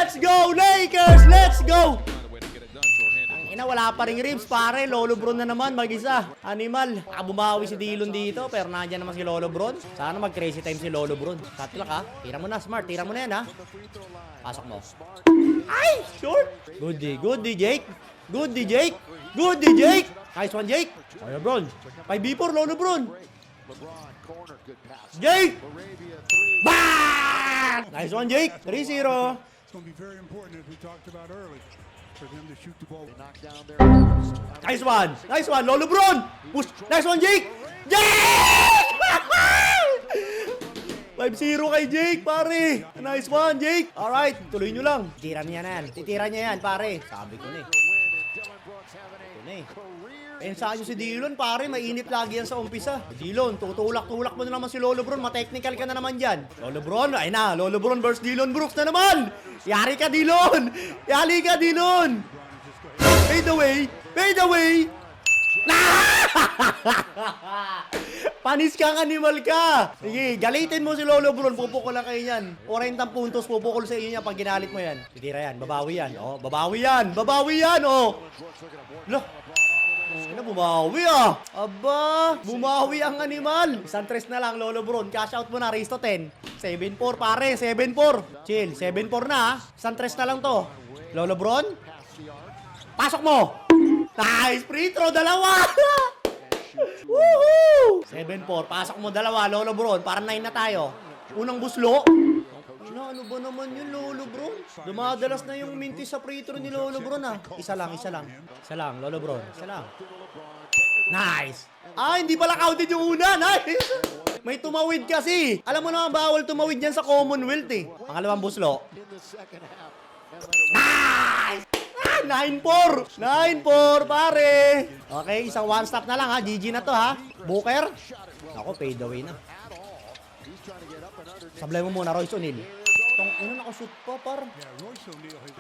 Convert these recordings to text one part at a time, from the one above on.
Let's go, Lakers! Let's go! Ang ina, wala pa ring ribs, pare. Lolo Bron na naman, mag-isa. Animal. Bumawi si Dillon dito, pero nandiyan naman si Lolo Bron. Sana mag-crazy time si Lolo Bron. Shotlock ha. Tira mo na, Smart. Tira mo na yan ha. Pasok mo. Ay! Short! Good D, Jake. Good D, Jake. Good D, Jake. Nice one, Jake. Lolo Bron. 5v4, Lolo Bron. Jake! Bang! Nice one, Jake. 3-0. It's going to be very important, as we talked about early, for them to shoot the ball. Nice one. Nice one, Lolo Bron. Push. Nice one, Jake. Jake! 5-0 kay Jake, pare. Nice one, Jake. Alright, tuloy nyo lang. Titira niya na yan. Titira niya yan, pare. Sabi ko na eh. Ito na eh. Pensahan nyo si Dillon, pare. Mainit lagi yan sa umpisa. Dillon, tutulak-tulak mo na naman si Lolo Bron. Ma-technical ka na naman dyan. Lolo Bron, ay na. Lolo Bron versus Dillon Brooks na naman. Yari ka, Dillon. Yari ka, Dillon. Fade away. Fade away. Panis kang animal ka. Sige, galitin mo si Lolo Bron. Pupukol lang kayo yan. 40 puntos pupukol sa inyo pag ginalit mo yan. Titira yan. Babawi yan. Oh, babawi yan. Babawi yan. Oh. Loh. Ano, bumawi ah. Aba, bumawi ang animal. Isang tres na lang, Lolo Bron. Cash out mo na, raise to 10. 7-4, pare. 7-4. Chill, 7-4 na. Isang tres na lang to. Lolo Bron. Pasok mo. Nice, free throw, dalawa. Woohoo! 7-4, pasok mo dalawa, Lolo Bron. Para 9 na tayo. Unang buslo. Ano ba naman yun, Lolo Bron? Dumadalas na yung mintis sa free throw ni Lolo Bron ah. Isa lang, Lolo Bron. Isa lang. Nice! Ah, hindi pala counted yung una. Nice! May tumawid kasi. Alam mo naman, bawal tumawid yan sa Commonwealth eh. Pangalawang buslo. Nice! 9-4! 9-4, pare! Okay, isang one stop na lang ha. GG na to ha. Booker. Ako, fade away na. Sablay mo muna, Royce O'Neal. Itong ino nakashoot pa, par.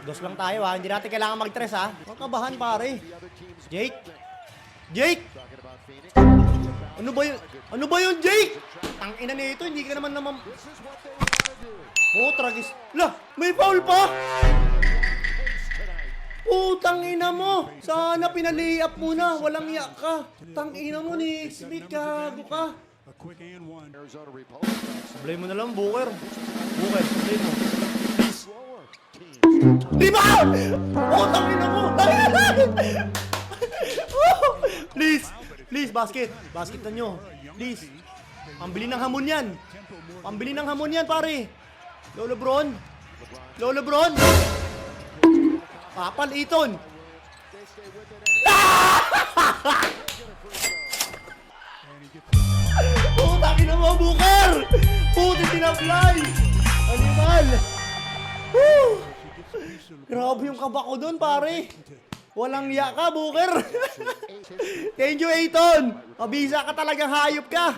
Dos lang tayo ha. Hindi natin kailangan mag-tres ha. Makabahan, pare. Jake? Jake? Ano ba yun? Ano ba yun, Jake? Ang ina nito, hindi ka naman Oh, tragis. Lah, may foul pa! Putang ina mo! Sana pinali-up mo na. Walang yak ka. Tang ina mo ni Smith, gago ka. A quick and one. Sablay mo na lang, Booker. Booker, sablay mo. Please. Di ba? Putang ina mo! Please. Please, basket. Basket na nyo. Please. Pambili ng hamon yan. Pambili ng hamon yan, pare. Lolo Bron. Lolo Bron. Papal Iton. Putang ina mo, Booker. Putin tinaply. Animal. Woo. Grabe yung kaba ko doon, pare. Walang iya ka, Booker. Thank you, Aiton. Mabisa ka talagang hayop ka.